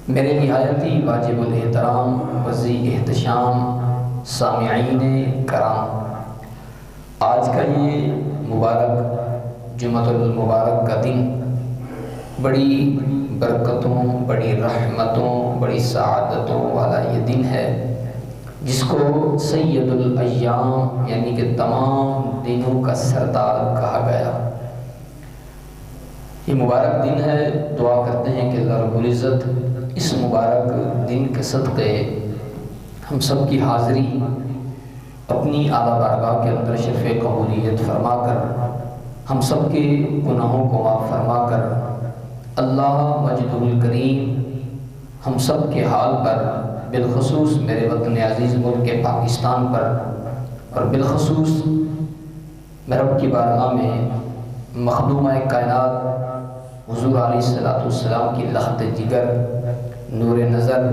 میرے نہایتی واجب الاحترام وزی احتشام سامعین کرام، آج کا یہ مبارک جمعۃ المبارک کا دن بڑی برکتوں، بڑی رحمتوں، بڑی سعادتوں والا یہ دن ہے، جس کو سید الایام یعنی کہ تمام دنوں کا سردار کہا گیا۔ یہ مبارک دن ہے، دعا کرتے ہیں کہ اللہ رب العزت اس مبارک دن کے صدقے ہم سب کی حاضری اپنی اعلیٰ بارگاہ کے اندر شرف قبولیت فرما کر، ہم سب کے گناہوں کو معاف فرما کر، اللہ مجید الکریم ہم سب کے حال پر، بالخصوص میرے وطن عزیز ملک پاکستان پر، اور بالخصوص میں رب کی بارگاہ میں مخدومہ کائنات حضور علیہ السلام کی لخت جگر، نور نظر،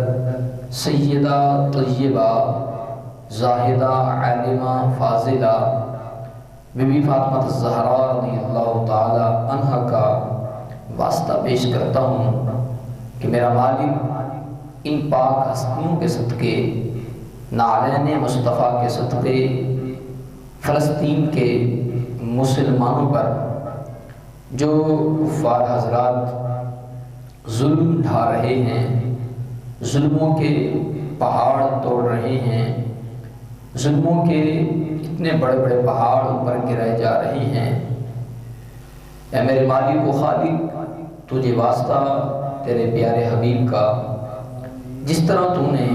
سیدہ طیبہ زاہدہ عالمہ فاضلہ بی بی فاطمہ الزہراء رضی اللہ تعالی عنہا کا واسطہ پیش کرتا ہوں کہ میرا مالک ان پاک ہستیوں کے صدقے، نعلین مصطفیٰ کے صدقے، فلسطین کے مسلمانوں پر جو کفار حضرات ظلم ڈھا رہے ہیں، ظلموں کے پہاڑ توڑ رہے ہیں، ظلموں کے اتنے بڑے بڑے پہاڑ اوپر گرائے جا رہے ہیں، اے میرے مالک و خالق، تجھے واسطہ تیرے پیارے حبیب کا، جس طرح تو نے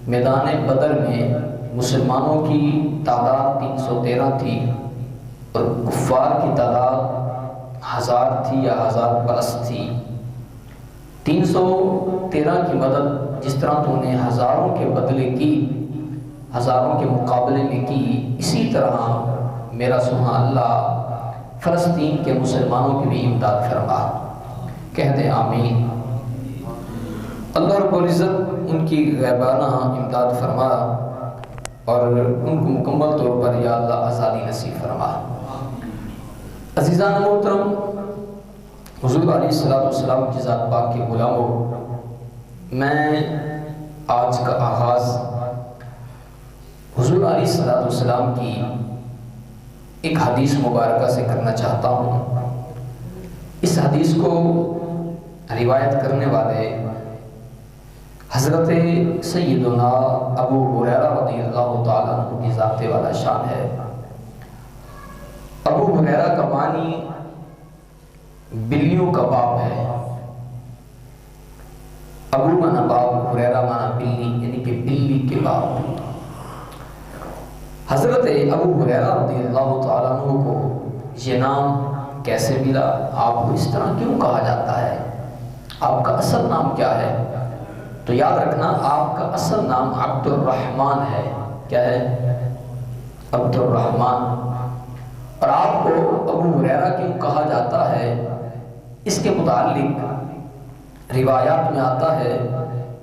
میدان بدر میں مسلمانوں کی تعداد 313 تھی اور کفار کی تعداد 1000 تھی یا 1000 پلس تھی، 313 کی مدد جس طرح تو نے ہزاروں کے بدلے کی، ہزاروں کے مقابلے میں کی، اسی طرح میرا سبحان اللہ فلسطین کے مسلمانوں کی بھی امداد فرما۔ کہہ دیں آمین۔ اللہ رب العزت ان کی غیبانہ امداد فرما اور ان کو مکمل طور پر یا اللہ آزادی نصیب فرما۔ عزیزان محترم، حضور علیہ السلام کی ذات پاک کے غلاموں، میں آج کا آغاز حضور علیہ السلام کی ایک حدیث مبارکہ سے کرنا چاہتا ہوں۔ اس حدیث کو روایت کرنے والے حضرت سیدنا ابو ہریرہ رضی اللہ تعالیٰ عنہ کی ذات والا شان ہے۔ ابو ہریرہ کا معنی بلیوں کا باپ ہے۔ ابو مانا باپ، ہریرہ مانا بلی، یعنی کہ بلی کے باپ۔ حضرت ابو ہریرہ رضی اللہ تعالیٰ عنہ کو یہ نام کیسے ملا؟ آپ کو اس طرح کیوں کہا جاتا ہے؟ آپ کا اصل نام کیا ہے؟ تو یاد رکھنا، آپ کا اصل نام عبد الرحمن ہے۔ کیا ہے؟ عبد الرحمن۔ اور آپ کو ابو ہریرہ کیوں کہا جاتا ہے؟ اس کے متعلق روایات میں آتا ہے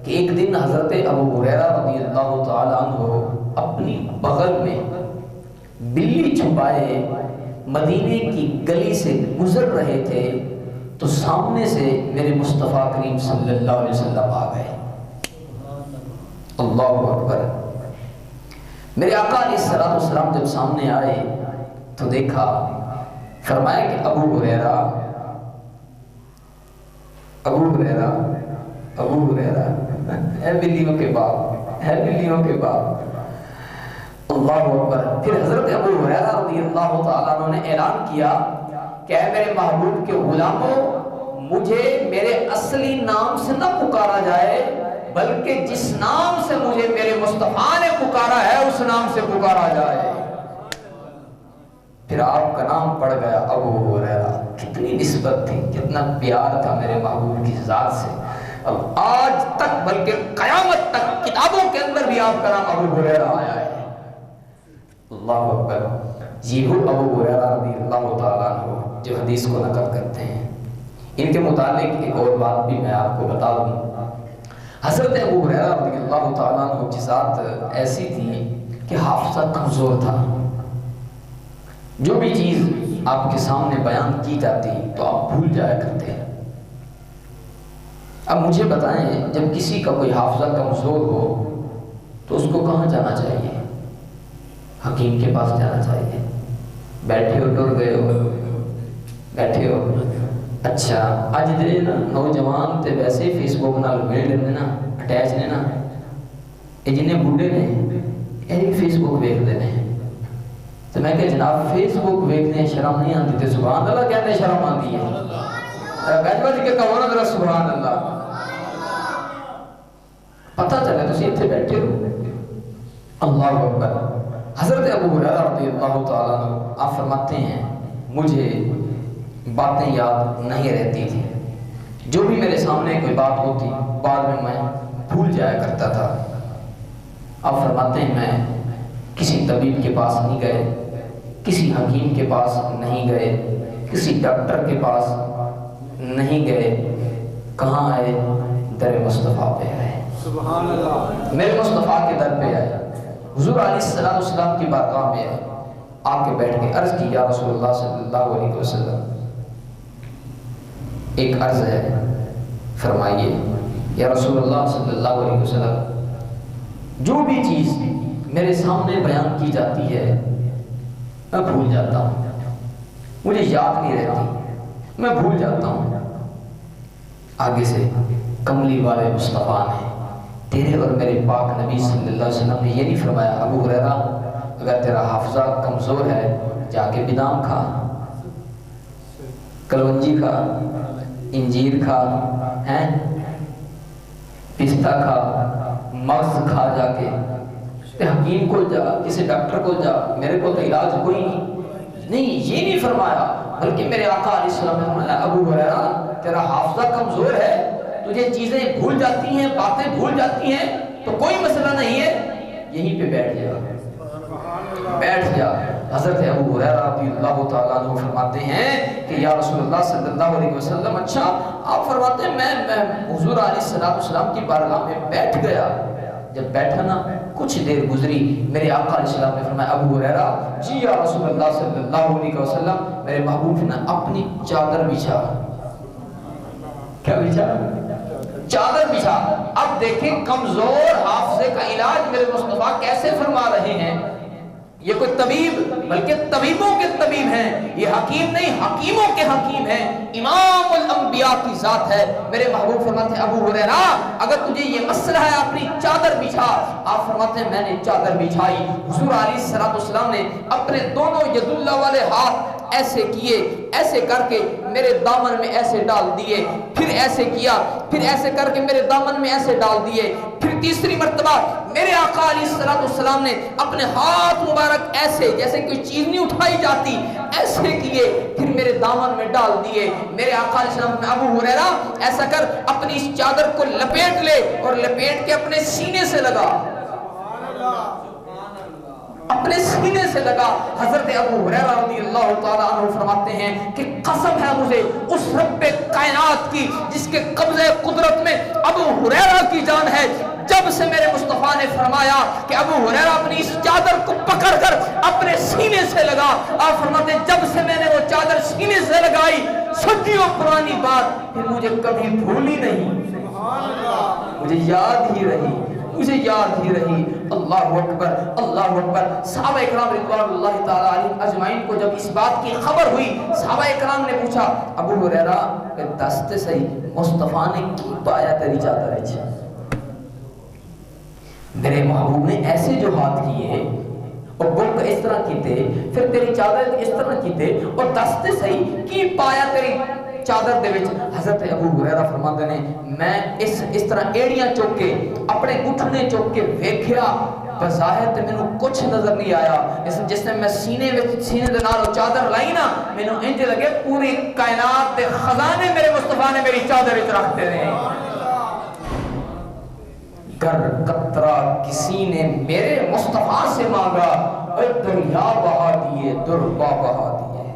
کہ ایک دن حضرت ابو ہریرہ رضی اللہ تعالیٰ عنہ اپنی بغل میں بلی چھپائے مدینے کی گلی سے گزر رہے تھے تو سامنے سے میرے مصطفیٰ کریم صلی اللہ علیہ وسلم آ گئے۔ اللہ اکبر۔ میرے آقا علیہ السلام جب سامنے آئے تو دیکھا، فرمایا کہ ابو ہریرہ، ابو ہریرہ، ابو ہریرہ، اے بلیوں کے باپ، اے بلیوں کے باپ۔ اللہ اکبر۔ پھر حضرت ابو ہریرہ رضی اللہ تعالیٰ عنہ نے اعلان کیا کہ اے میرے محبوب کے غلاموں، مجھے میرے اصلی نام سے نہ پکارا جائے، بلکہ جس نام سے مجھے میرے مصطفیٰ نے پکارا ہے اس نام سے پکارا جائے۔ پھر آپ کا نام پڑ گیا ابو ہریرہ۔ کتنی نسبت تھی، کتنا پیار تھا میرے محبوب کی ذات سے۔ اب آج تک بلکہ قیامت تک کتابوں کے اندر بھی آپ کا نام ابو ہریرہ آیا ہے۔ اللہ اکبر۔ یہ وہ ابو ہریرہ رضی اللہ تعالیٰ عنہ جو حدیث کو نقل کرتے ہیں۔ ان کے متعلق ایک اور بات بھی میں آپ کو بتا دوں۔ حضرت ابو ہریرہ رضی اللہ تعالیٰ عنہ کی ذات ایسی تھی کہ حافظہ کمزور تھا۔ جو بھی چیز آپ کے سامنے بیان کی جاتی تو آپ بھول جایا کرتے ہیں۔ اب مجھے بتائیں، جب کسی کا کوئی حافظہ کمزور ہو تو اس کو کہاں جانا چاہیے؟ حکیم کے پاس جانا چاہیے۔ بیٹھے ہو ٹر گئے ہو، بیٹھے ہو، اچھا اج دے نا نوجوان تے ویسے ہی فیس بک نال مل لیندے نا، اٹیچ نے نا، یہ جنہیں بوڑھے نے یہ فیس بک ویکھدے نے، تو میں کہ جناب فیس بک ویکھنے شرم نہیں آتی تے سبحان اللہ کہنے شرم آتی ہے؟ گج بج کے کہو نا ذرا سبحان اللہ۔ پتہ چلے تسی اتنے بیٹھے ہو، اللہ اکبر۔ حضرت ابو ہریرہ رضی اللہ تعالیٰ عنہ آپ فرماتے ہیں مجھے باتیں یاد نہیں رہتی تھی، جو بھی میرے سامنے کوئی بات ہوتی بعد میں بھول جایا کرتا تھا۔ آپ فرماتے ہیں میں کسی طبیب کے پاس نہیں گئے، کسی حکیم کے پاس نہیں گئے، کسی ڈاکٹر کے پاس نہیں گئے، کہاں آئے؟ در مصطفیٰ پہ آئے، سبحان اللہ، میرے مصطفیٰ کے در پہ آئے، حضور علیہ السلام کی بارگاہ میں آئے، آ کے بیٹھ کے عرض کی یا رسول اللہ صلی اللہ علیہ وسلم ایک عرض ہے، فرمائیے یا رسول اللہ صلی اللہ علیہ وسلم، جو بھی چیز میرے سامنے بیان کی جاتی ہے میں بھول جاتا ہوں، مجھے یاد نہیں رہتی، میں بھول جاتا ہوں۔ آگے سے کملی والے مصطفیٰ نے تیرے اور میرے پاک نبی صلی اللہ علیہ وسلم نے یہ نہیں فرمایا ابو ہریرہ اگر تیرا حافظہ کمزور ہے جا کے بادام کھا، کلونجی کھا، انجیر کھا، پستہ کھا، مغز کھا، جا کے حکیم کو جا، کسی ڈاکٹر کو جا، میرے کو تو علاج کوئی نہیں، یہ نہیں فرمایا، بلکہ میرے آقا علیہ السلام نے فرمایا ابو ہریرہ تیرا حافظہ کمزور ہے، تجھے چیزیں بھول جاتی ہیں، باتیں بھول جاتی ہیں، تو کوئی مسئلہ نہیں ہے، یہیں پہ بیٹھ جا، بیٹھ جا۔ حضرت ابو ہریرہ رضی اللہ تعالیٰ عنہ فرماتے ہیں کہ یا رسول اللہ صلی اللہ علیہ وسلم، اچھا آپ فرماتے ہیں میں حضور علیہ السلام کی بارگاہ میں بیٹھ گیا، جب بیٹھا نا کچھ دیر گزری، میرے آقا علیہ السلام نے فرمایا ابو ہریرہ جی یا رسول اللہ صلی اللہ علیہ وسلم، میرے محبوب نے اپنی چادر بچھا، کیا بچھا؟ چادر بچھا۔ اب دیکھیں کمزور حافظے کا علاج میرے مصطفیٰ کیسے فرما رہے ہیں، یہ کوئی طبیب بلکہ طبیبوں کے طبیب ہیں، یہ حکیم نہیں حکیموں کے حکیم ہیں، امام الانبیاء کی ذات ہے۔ میرے محبوب فرماتے ہیں ابو ہریرہ اگر تجھے یہ مسئلہ ہے اپنی چادر بچھا۔ آپ فرماتے ہیں میں نے چادر بچھائی، حضور علیہ السلام نے اپنے دونوں ید اللہ والے ہاتھ ایسے کیے، ایسے کر کے میرے دامن میں ایسے ڈال دیے، پھر ایسے کیا، پھر ایسے کر کے میرے دامن میں ایسے ڈال دیے، پھر تیسری مرتبہ میرے آقا علیہ السلام نے اپنے ہاتھ مبارک ایسے جیسے کوئی چیز نہیں اٹھائی جاتی ایسے کیے، پھر میرے دامن میں ڈال دیے۔ میرے آقا علیہ السلام نے ابو ہریرہ ایسا کر اپنی اس چادر کو لپیٹ لے اور لپیٹ کے اپنے سینے سے لگا، اپنے سینے سے لگا۔ حضرت ابو ہریرہ رضی اللہ تعالیٰ عنہ فرماتے ہیں کہ قسم ہے مجھے اس رب کائنات کی جس کے قبضہ قدرت میں ابو ہریرہ کی جان ہے، جب سے میرے مصطفیٰ نے فرمایا کہ ابو ہریرہ اپنی اس چادر کو پکڑ کر اپنے سینے سے لگا، آپ فرماتے ہیں جب سے میں نے وہ چادر سینے سے لگائی، صدیوں پرانی بات پھر مجھے کبھی بھولی نہیں، مجھے یاد ہی رہی، مجھے یاد ہی رہی۔ اللہ اکبر، اللہ اکبر۔ صحابہ اکرام رضوان اللہ تعالیٰ علیہم اجمعین کو جب اس بات کی خبر ہوئی، صحابہ اکرام نے پوچھا ابو ہریرہ کہ دست صحیح مصطفیٰ نے کی پایا تیری چادر ہے؟ میرے محبوب نے ایسے جو ہاتھ کیے اور بک اس طرح کیتے، پھر تیری چادر اس طرح کیتے اور دست صحیح کی پایا تیری چادر دے وچ؟ حضرت ابو ہریرہ فرماتے ہیں میں اس طرح ایڑیاں چوک کے اپنے گھٹنے چوک کے ویکھیا، بظاہر تے مینوں کچھ نظر نہیں آیا، جس نے میں سینے دے نال چادر لائی نا، مینوں انج لگے پوری کائنات دے خزانے میرے مصطفیٰ نے میری چادر وچ رکھتے رہے۔ گر قطرہ کسی نے میرے مصطفیٰ سے مانگا، اے دریا بہا دیے، دربا بہا دیے،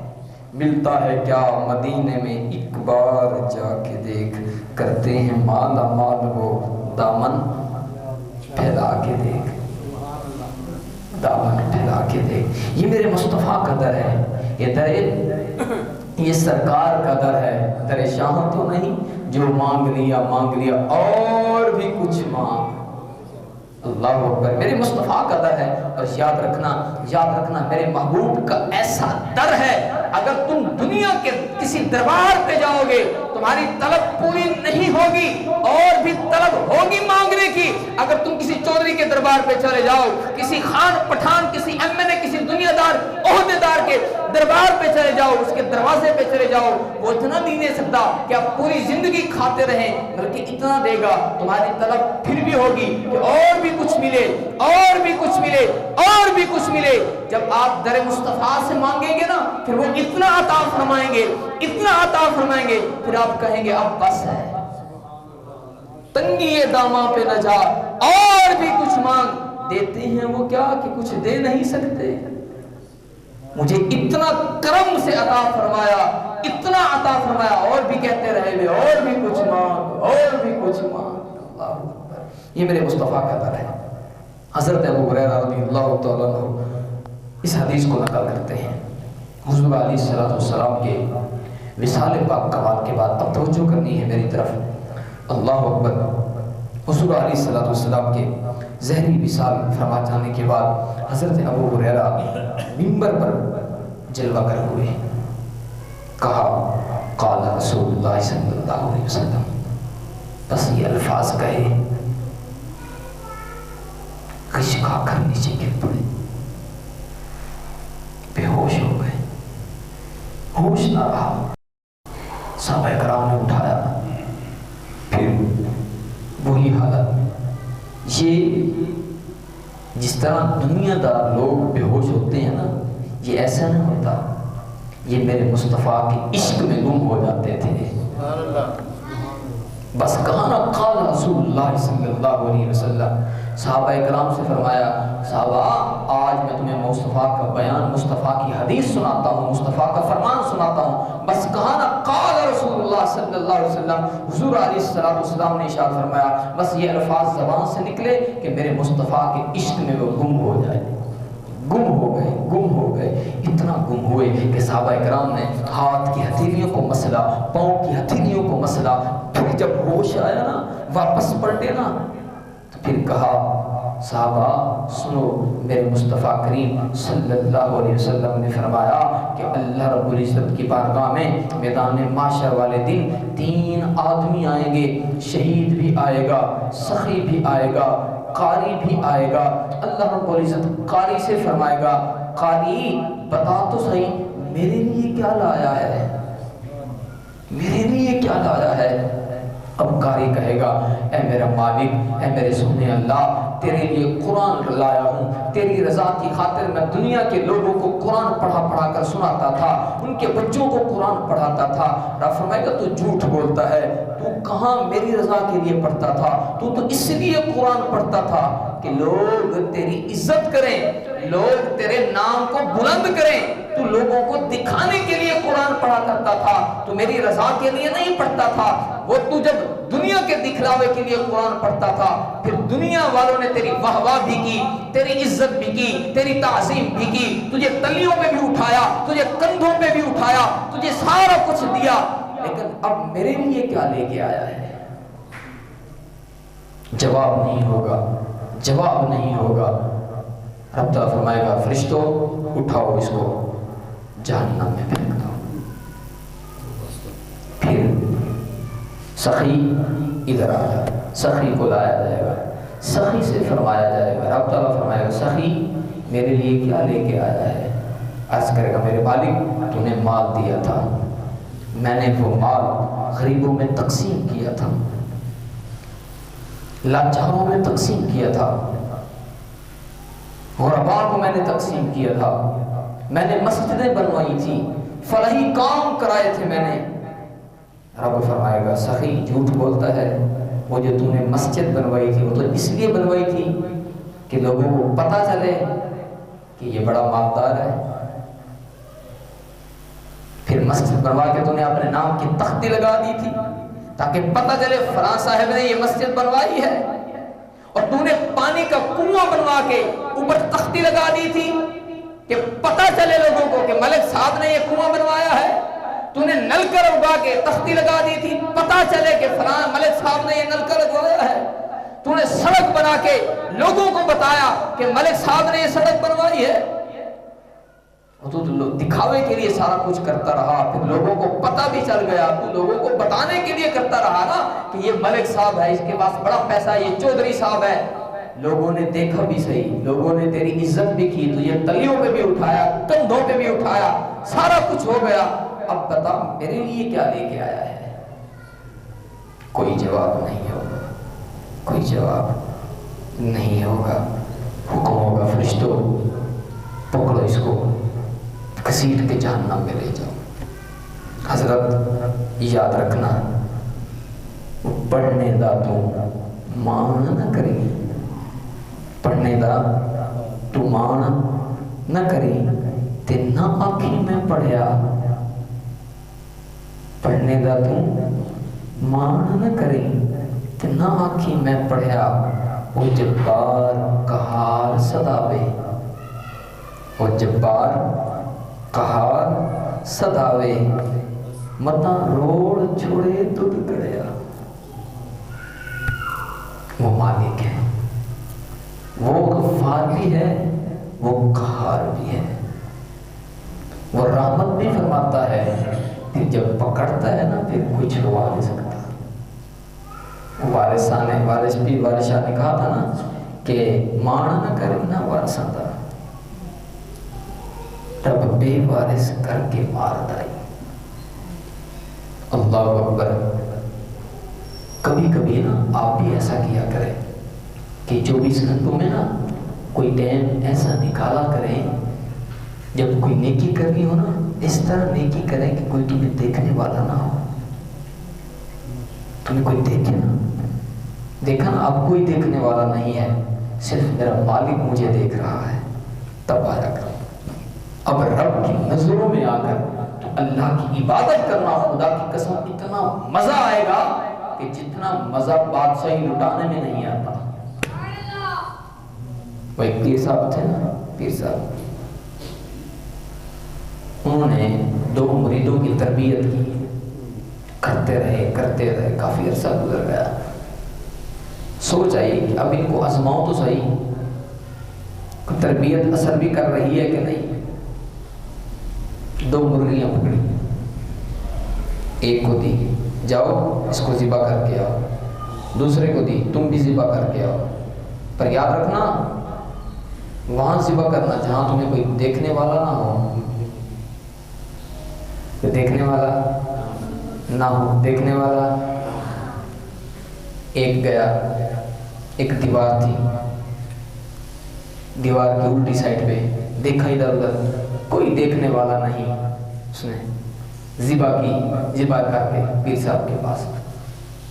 ملتا ہے کیا مدینے میں ایک بار جا کے دیکھ، کرتے ہیں مالا مال وہ دامن پھیلا کے دیکھ، دامن پھیلا کے دیکھ۔ یہ میرے مصطفیٰ کا در ہے، یہ سرکار کا در ہے، در شاہ تو نہیں، جو مانگ لیا اور بھی کچھ مانگ. اللہ اکبر. میرے مصطفیٰ کا در ہے. اور یاد رکھنا میرے محبوب کا ایسا در ہے, اگر تم دنیا کے کسی دربار پہ جاؤ گے تمہاری طلب پوری نہیں ہوگی, اور بھی طلب ہوگی مانگنے کی. اگر تم کسی چودھری کے دربار پہ چلے جاؤ, کسی خان پٹھان, کسی MLA, کسی دنیا دار عہدیدار کے دربار پہ چلے جاؤ, اس کے دروازے پہ چلے جاؤ, وہ اتنا نہیں دے سکتا کہ آپ پوری زندگی کھاتے رہیں, بلکہ اتنا دے گا تمہاری طلب پھر بھی ہوگی کہ اور بھی کچھ ملے, اور بھی کچھ ملے, اور بھی کچھ ملے. جب آپ در مصطفیٰ سے مانگیں گے نا, پھر وہ اتنا عطا فرمائیں گے, اتنا عطا فرمائیں گے, پھر آپ کہیں گے اب بس ہے, تنگی داماں پہ نہ جا, اور بھی کچھ مانگ. دیتے ہیں وہ کیا کہ کچھ دے نہیں سکتے. مجھے اتنا کرم سے عطا فرمایا, اتنا عطا فرمایا, اور بھی کہتے رہے ہوئے اور بھی کچھ مانگ, اور بھی کچھ مانگ. اللہ اکبر. یہ میرے مصطفیٰ کا در ہے. حضرت ابو ہریرہ رضی اللہ تعالیٰ عنہ اس حدیث کو نقل کرتے ہیں. حضور علیہ السلام کے وصال پاک کمال کے بعد اب توجہ کرنی ہے میری طرف. اللہ اکبر. حضور علیہ السلام کے زہری وصال فرما جانے کے بعد حضرت ابو ہریرہ منبر پر جلوہ گر ہوئے. کہا قال رسول اللہ صلی اللہ علیہ وسلم. بس یہ الفاظ کہے, کشکا کر نیچے گر پڑے, بے ہوش ہو گئے, ہوش نہ رہا. صحابہ کرام نے اٹھایا, پھر وہی حالت. یہ جس طرح دنیا دار لوگ بے ہوش ہوتے ہیں نا, یہ ایسا نہیں ہوتا, یہ میرے مصطفیٰ کے عشق میں گم ہو جاتے تھے. بس کہا نا قال رسول اللہ صلی اللہ علیہ وسلم. صحابہ کرام سے فرمایا, صحابہ آج میں تمہیں مصطفیٰ کا بیان, مصطفیٰ کی حدیث سناتا ہوں, مصطفیٰ کا فرمان سناتا ہوں. بس کہا نا قال رسول اللہ صلی اللہ علیہ وسلم. حضور علیہ السلام نے ارشاد فرمایا, بس یہ الفاظ زبان سے نکلے کہ میرے مصطفیٰ کے عشق میں وہ گم ہو جائے. گم ہو گئے. اتنا گم ہوئے کہ صحابہ کرام نے ہاتھ کی ہتھیلیوں کو مسلا, پاؤں کی ہتھیلیوں کو مسلا. پھر جب ہوش آیا نا, واپس پلٹے نا, تو پھر کہا صحابہ سنو, میرے مصطفیٰ کریم صلی اللہ علیہ وسلم نے فرمایا کہ اللہ رب العزت کی بارگاہ میں میدان معاشر والے دن 3 آدمی آئیں گے. شہید بھی آئے گا, سخی بھی آئے گا, قاری بھی آئے گا. اللہ رب العزت قاری سے فرمائے گا, قاری بتا تو صحیح میرے لیے کیا لایا ہے, میرے لیے کیا لایا ہے. اب قاری کہے گا, اے میرا مالک, اے میرے سونے اللہ, تیرے لیے قرآن لایا ہوں. تیری رضا کی خاطر میں دنیا کے لوگوں کو قرآن پڑھا کر سناتا تھا, ان کے بچوں کو قرآن پڑھاتا تھا. رب فرمائے گا تو جھوٹ بولتا ہے, تو کہاں میری رضا کے لیے پڑھتا تھا, تو اس لیے قرآن پڑھتا تھا کہ لوگ تیری عزت کریں, لوگ تیرے نام کو بلند کریں. تو لوگوں کو دکھانے کے لیے قرآن پڑھا کرتا تھا, تو میری رضا کے لیے نہیں پڑھتا تھا. وہ تو جب دنیا کے دکھلاوے کے لیے قرآن پڑھتا تھا, پھر دنیا والوں نے تیری واہ واہ بھی کی, تیری عزت بھی کی, تیری تعظیم بھی کی, تجھے تلیوں پہ بھی اٹھایا, تجھے کندھوں پہ بھی اٹھایا, تجھے سارا کچھ دیا. لیکن اب میرے لیے کیا لے کے آیا ہے؟ جواب نہیں ہوگا, جواب نہیں ہوگا. رب تعالیٰ فرمائے گا, فرشتوں اٹھاؤ اس کو, جہنم میں پھینک دو. پھر سخی ادھر آ جائے, سخی کو لایا جائے گا, سخی سے فرمایا جائے گا. رب تعالیٰ فرمائے گا, سخی میرے لیے کیا لے کے آیا ہے؟ عرض کرے گا, میرے مالک تو نے مال دیا تھا, میں نے وہ مال غریبوں میں تقسیم کیا تھا, لاچاروں میں تقسیم کیا تھا, غرباء کو میں نے تقسیم کیا تھا, میں نے مسجدیں بنوائی تھی, فلاحی کام کرائے تھے میں نے. رب فرمائے گا, سخی جھوٹ بولتا ہے, وہ جو تو نے مسجد بنوائی تھی وہ تو اس لیے بنوائی تھی کہ لوگوں کو پتہ چلے کہ یہ بڑا مالدار ہے. پھر مسجد بنوا کے تو نے اپنے نام کی تختی لگا دی تھی تاکہ پتہ چلے فلاں صاحب نے یہ مسجد بنوائی ہے. اور تو نے پانی کا کنواں بنوا کے اوپر تختی لگا دی تھی کہ پتہ چلے لوگوں کو کہ ملک صاحب نے یہ کنواں بنوایا ہے. تو نے نلکا لگا کے تختی لگا دی تھی پتا چلے کہ فلاں ملک صاحب نے یہ نلکا لگوایا ہے؟ تو نے سڑک بنا کے لوگوں کو بتایا کہ ملک صاحب نے یہ سڑک بنوائی ہے؟ تو دکھاوے کے لیے سارا کچھ کرتا رہا، پھر لوگوں کو پتہ بھی چل گیا، تو لوگوں کو بتانے کے لیے کرتا رہا نا کہ یہ ملک صاحب ہے، اس کے پاس بڑا پیسہ ہے، یہ چودھری صاحب ہے۔ لوگوں نے دیکھا بھی صحیح، لوگوں نے تیری عزت بھی کی، تو یہ تلیوں پہ بھی اٹھایا، کندھوں پہ بھی اٹھایا، سارا کچھ ہو گیا، اب بتا میرے لیے کیا لے کے آیا ہے؟ کوئی جواب نہیں ہوگا، کوئی جواب نہیں ہوگا۔ حکم ہوگا فرشتوں پکڑو اس کو، گھسیٹ کے جہنم میں لے جاؤ۔ حضرت یاد رکھنا، پڑھنے دا تو مان نہ کرے، پڑھنے دا تو مان نہ کرے، تے نہ آنکھیں میں پڑھیا، پڑھنے دا تو مان نہ کرے تے نہ آنکھیں میں پڑھیا، وہ جبار قہار صداوے، وہ جبار قہار صداوے، متا روڑ چھوڑے دودھ گڑیا۔ وہ مالک ہے، وہ غفار بھی ہے، وہ قہار بھی ہے، وہ رحمت بھی فرماتا ہے، پھر جب پکڑتا ہے نا پھر کوئی چھڑوا نہیں سکتا۔ وارثاں نے وارث بھی وارثہ نے کہا تھا نا کہ مان نہ کرے نہ وارثاں دا، رب بے وارث کر کے مار دائی۔ اللہ اکبر۔ کبھی کبھی نا آپ بھی ایسا کیا کریں کہ 24 گھنٹوں میں نا کوئی ٹائم ایسا نکالا کریں، جب کوئی نیکی کرنی ہو نا اس طرح نیکی کریں کہ کوئی تمہیں دیکھنے والا نہ ہو، تمہیں کوئی دیکھے نا، دیکھا نا اب کوئی دیکھنے والا نہیں ہے، صرف میرا مالک مجھے دیکھ رہا ہے، تب آیا کرو۔ اب رب کی نظروں میں آ کر تو اللہ کی عبادت کرنا، خدا کی قسم اتنا مزہ آئے گا کہ جتنا مزہ بادشاہی لٹانے میں نہیں آتا۔ وہ ایک پیر صاحب تھے نا، پیر صاحب، انہوں نے 2 مریدوں کی تربیت کی، کرتے رہے، کافی عرصہ گزر گیا۔ سوچ آئی کہ اب ان کو آزماؤ تو صحیح، تربیت اثر بھی کر رہی ہے کہ نہیں۔ 2 مرغیاں پکڑی، ایک کو دی جاؤ اس کو ذبح کر کے آؤ، دوسرے کو دی تم بھی ذبح کر کے آؤ، پر یاد رکھنا وہاں ذبح کرنا جہاں تمہیں کوئی دیکھنے والا نہ ہو، دیکھنے والا نہ ہو، دیکھنے والا۔ ایک گیا، ایک دیوار تھی، دیوار کی الٹی سائڈ پہ دیکھا ادھر ادھر، کوئی دیکھنے والا نہیں، اس نے ذبح کی، ذبح کر کے پیر صاحب کے پاس،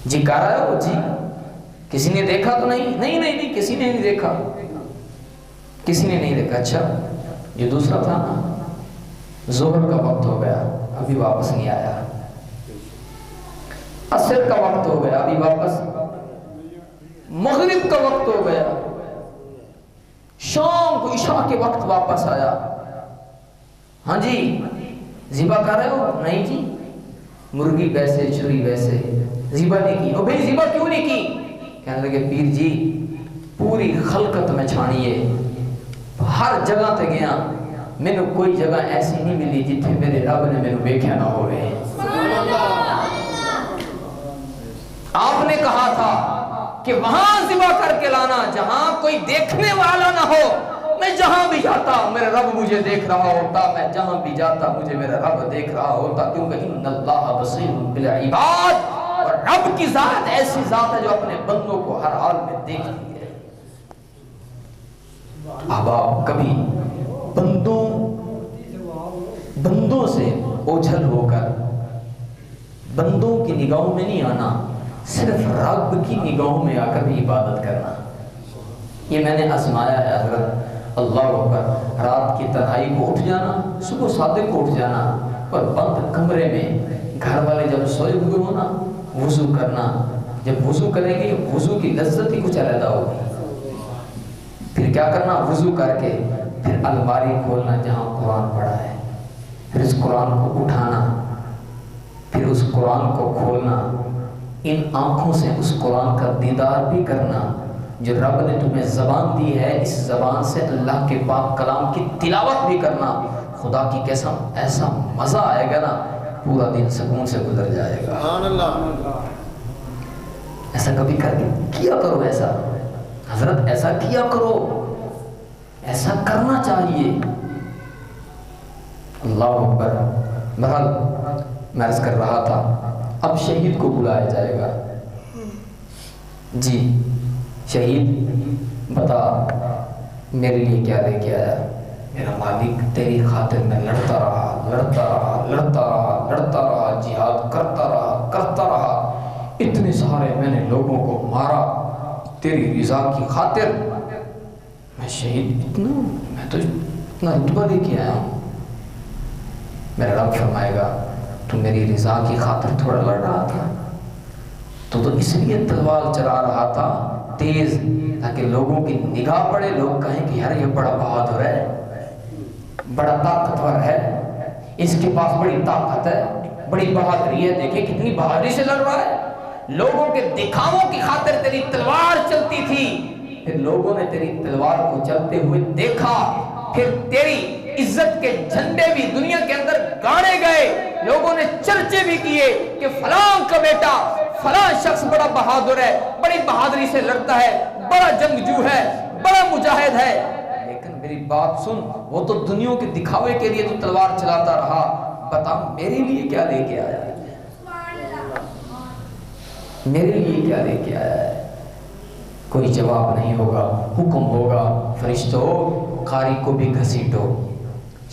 جی کہہ رہا ہے وہ، جی کسی نے دیکھا تو نہیں؟ نہیں کسی نے نہیں دیکھا، کسی نے نہیں دیکھا۔ اچھا جو دوسرا تھا نا، ظہر کا وقت ہو گیا ابھی واپس نہیں آیا، عصر کا وقت ہو گیا ابھی واپس، مغرب کا وقت ہو گیا، شام کو عشاء کے وقت واپس آیا۔ ہاں جی ذبح کر رہے ہو؟ نہیں جی، مرغی ویسے چھری ویسے، ذبح نہیں کی۔ او بھئی ذبح کیوں نہیں کی؟ کہنے لگے پیر جی پوری خلقت میں چھانیے، ہر جگہ تے گیا، میں نے کوئی جگہ ایسی نہیں ملی جتھے میرے رب نے میں نے ویکھیا نہ ہوئے۔ آپ نے کہا تھا کہ وہاں ذبح کر کے لانا جہاں کوئی دیکھنے والا نہ ہو۔ میں جہاں بھی جاتا میرا رب مجھے دیکھ رہا ہوتا، میں جہاں بھی جاتا مجھے میرا رب دیکھ رہا ہوتا، کیونکہ ان اللہ بصیر بالعباد، اور رب کی ذات ایسی ذات ہے جو اپنے بندوں کو ہر حال میں دیکھتی ہے۔ اب آپ کبھی بندوں سے اوجھل ہو کر بندوں کی نگاہوں میں نہیں آنا، صرف رب کی نگاہوں میں آ کر بھی عبادت کرنا۔ یہ میں نے آزمایا ہے حضرت۔ اللہ اکبر، رات کی تنہائی کو اٹھ جانا، صبح صادق کو اٹھ جانا، اور بند کمرے میں گھر والے جب سوئے ہوئے ہونا وضو کرنا، جب وضو کریں گے وضو کی لذت ہی کچھ علیحدہ ہوگی۔ پھر کیا کرنا؟ وضو کر کے پھر الماری کھولنا جہاں قرآن پڑھا ہے، پھر اس قرآن کو اٹھانا، پھر اس قرآن کو کھولنا، ان آنکھوں سے اس قرآن کا دیدار بھی کرنا جو رب نے تمہیں زبان دی ہے، اس زبان سے اللہ کے پاک کلام کی تلاوت بھی کرنا۔ خدا کی قسم ایسا مزہ آئے گا نا، پورا دن سکون سے گزر جائے گا۔ سبحان اللہ۔ ایسا کبھی کر کے کیا کرو، ایسا حضرت ایسا کیا کرو، ایسا کرنا چاہیے۔ اللہ اکبر۔ بہرحال میں عرض کر رہا تھا اب شہید کو بلایا جائے گا۔ جی شہید بتا میرے لیے کیا لے کے آیا؟ میرا مالک تیری خاطر میں لڑتا رہا، لڑتا رہا، لڑتا رہا، لڑتا رہا، جہاد کرتا رہا، کرتا رہا، اتنے سارے میں نے لوگوں کو مارا تیری رضا کی خاطر۔ میں شہید میں تو اتنا رتبہ لے کے آیا ہوں۔ میرا رب فرمائے گا تو میری رضا کی خاطر تھوڑا لڑ رہا تھا، تو اس لیے تلوار چلا رہا تھا تیز، تاکہ لوگوں کی نگاہ پڑے، لوگ کہیں کہ یار یہ بڑا بہادر ہے، بڑا طاقتور ہے، اس کے پاس بڑی طاقت ہے، بڑی بہادری ہے، دیکھیں کتنی بہادری سے لڑ رہا ہے۔ لوگوں کے دکھاووں کی خاطر تیری تلوار چلتی تھی، پھر لوگوں نے تیری تلوار کو چلتے ہوئے دیکھا، پھر تیری عزت کے جھنڈے بھی دنیا کے اندر گاڑے گئے، لوگوں نے چرچے بھی کیے کہ فلاں کا بیٹا فلاں شخص بڑا بہادر ہے، بڑی بہادری سے لڑتا ہے، بڑا جنگجو ہے، بڑا مجاہد ہے۔ لیکن میری بات سن، وہ تو دنیا کے دکھاوے کے لیے تو تلوار چلاتا رہا، بتا میرے لیے کیا لے کے آیا ہے؟ میرے لیے کیا لے کے آیا ہے؟ کوئی جواب نہیں ہوگا، حکم ہوگا، فرشتوں قاری کو بھی گھسیٹو،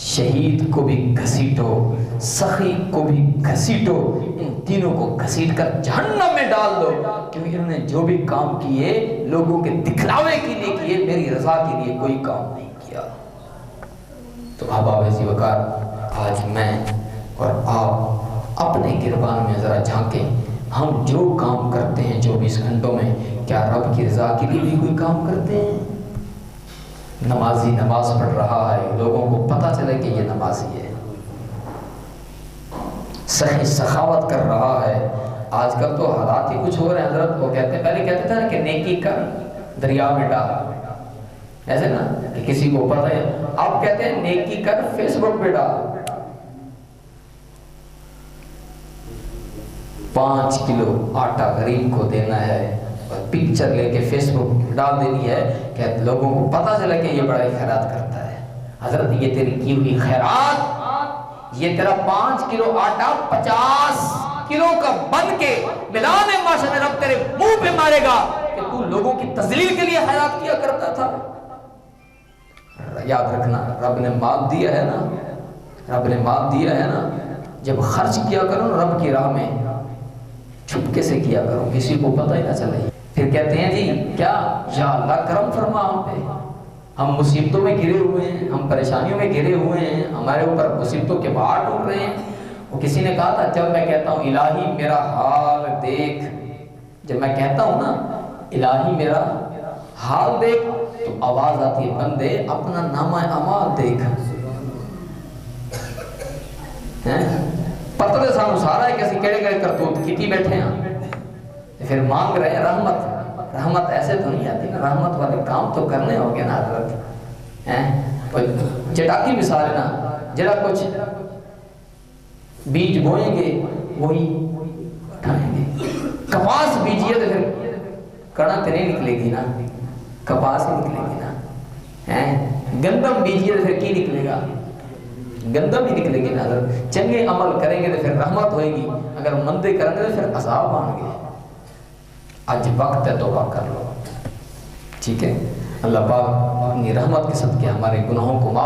شہید کو بھی گھسیٹو، سخی کو بھی گھسیٹو، ان تینوں کو گھسیٹ کر جہنم میں ڈال دو، کیونکہ انہوں نے جو بھی کام کیے لوگوں کے دکھلاوے کے لیے کیے، میری رضا کے لیے کوئی کام نہیں کیا۔ تو احباب عزیز وقار، آج میں اور آپ اپنے گربان میں ذرا جھانکیں، ہم جو کام کرتے ہیں 24 گھنٹوں میں، کیا رب کی رضا کے لیے بھی کوئی کام کرتے ہیں؟ نمازی نماز پڑھ رہا ہے، لوگوں کو پتہ چلے کہ یہ نمازی ہے، سخی سخاوت کر رہا ہے۔ آج کل تو حالات ہی کچھ ہو رہے ہیں حضرت، وہ کہتے ہیں، پہلے کہتے تھے نا کہ نیکی کر دریا میں ڈال، ایسے نا کہ کسی کو پتہ ہے، اب کہتے ہیں نیکی کر فیس بک پہ ڈال۔ 5 کلو آٹا غریب کو دینا ہے اور پکچر لے کے فیس بک ڈال دینی ہے کہ لوگوں کو پتہ چلے کہ یہ بڑا خیرات کرتا ہے۔ حضرت یہ تیری کی ہوئی خیرات، یہ تیرا 5 کلو آٹا 50 کلو کا بن کے میدان معاشر میں رب تیرے منہ پہ مارے گا کہ تو لوگوں کی تذلیل کے لیے خیرات کیا کرتا تھا۔ یاد رکھنا، رب نے مال دیا ہے نا، رب نے مال دیا ہے نا، جب خرچ کیا کرو رب کی راہ میں چھپکے سے کیا کرو، کسی کو پتہ ہی نہ چلے۔ پھر کہتے ہیں جی کیا، یا اللہ کرم فرما ہم پہ، ہم مصیبتوں میں گھرے ہوئے ہیں، ہم پریشانیوں میں گھرے ہوئے ہیں، ہمارے اوپر مصیبتوں کے پہاڑ ٹوٹ رہے ہیں۔ وہ کسی نے کہا تھا، جب میں کہتا ہوں الہی میرا حال دیکھ، جب میں کہتا ہوں نا الہی میرا حال دیکھ، تو آواز آتی ہے، بندے اپنا نامہ اعمال دیکھ۔ پتہ تو سانو سارا ہے کہ اسی کہڑے کہڑے کرتوت کیتی بیٹھے ہیں، پھر مانگ رہے ہیں رحمت۔ رحمت ایسے تو نہیں آتی نا، رحمت والے کام تو کرنے ہوں گے نا حضرت۔ چٹاکی مثال ہے نا، جڑا کچھ بیج بوئیں گے وہی اٹھائیں گے۔ کپاس بیجیے تو پھر کڑک نہیں نکلے گی نا، کپاس ہی نکلے گی نا۔ گندم بیجیے تو پھر کی نکلے گا؟ گندم ہی نکلے گی نا۔ اگر چنگے عمل کریں گے تو پھر رحمت ہوئے گی، اگر مندے کریں گے تو پھر عذاب آن گے۔ آج وقت ہے توبہ کر لو، ٹھیک ہے؟ اللہ پاک اپنی رحمت کے صدقے ہمارے گناہوں کو معاف